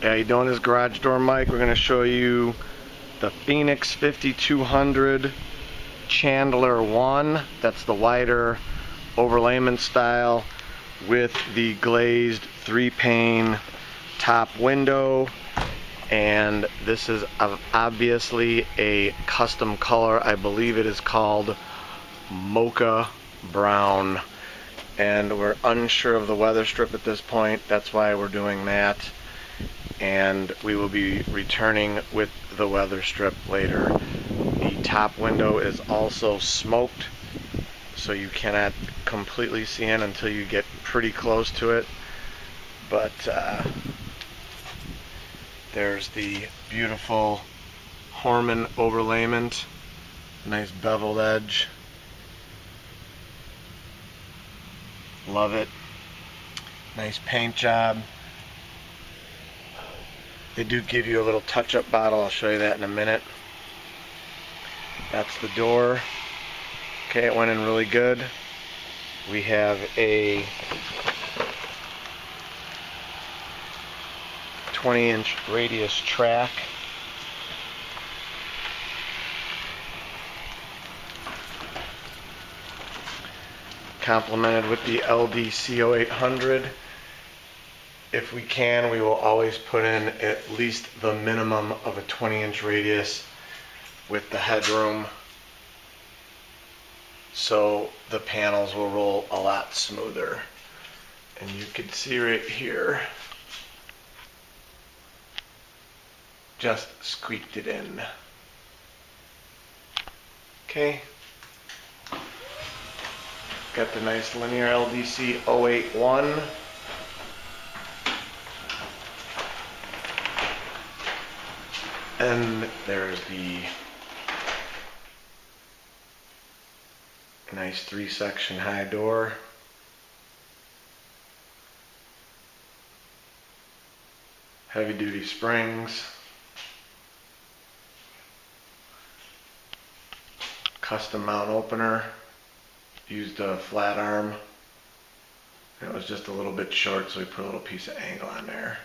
How you doing? This is Garage Door Mike. We're going to show you the Phoenix 5200 Chandler 1. That's the wider overlayment style with the glazed 3-pane top window. And this is obviously a custom color. I believe it is called mocha brown. And we're unsure of the weather strip at this point. That's why we're doing that. And we will be returning with the weather strip later. The top window is also smoked, so you cannot completely see in until you get pretty close to it. But there's the beautiful Horman overlayment, nice beveled edge. Love it. Nice paint job. They do give you a little touch-up bottle. I'll show you that in a minute. That's the door. Okay, it went in really good. We have a 20-inch radius track. Complemented with the LDC0800. If we can, we will always put in at least the minimum of a 20-inch radius with the headroom, so the panels will roll a lot smoother. And you can see right here, just squeaked it in. Okay. Got the nice linear LDC 081. And there's the nice 3-section high door. Heavy duty springs. Custom mount opener. Used a flat arm. It was just a little bit short, so we put a little piece of angle on there.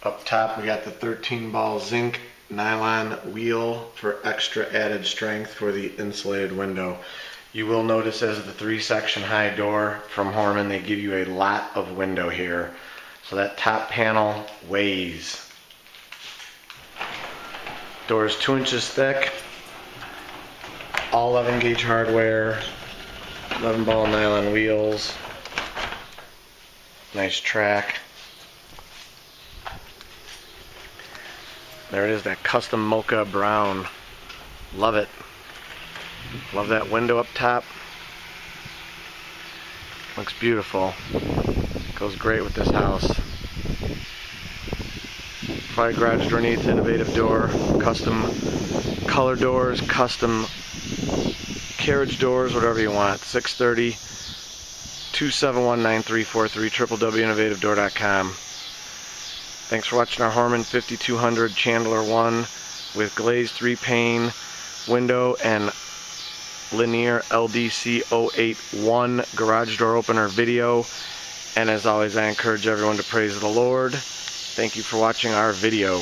Up top we got the 13-ball zinc nylon wheel for extra added strength for the insulated window. You will notice as the 3-section high door from Horman, they give you a lot of window here. So that top panel weighs. Door is 2 inches thick. All 11-gauge hardware. 11-ball nylon wheels. Nice track. There it is, that custom mocha brown. Love it. Love that window up top. Looks beautiful. Goes great with this house. Fire garage door needs innovative door, custom color doors, custom carriage doors, whatever you want. 630-271-9343, www.innovativedoor.com. Thanks for watching our Horman 5200 Chandler 1 with glazed 3-pane window and linear LDC 081 garage door opener video. And as always, I encourage everyone to praise the Lord. Thank you for watching our video.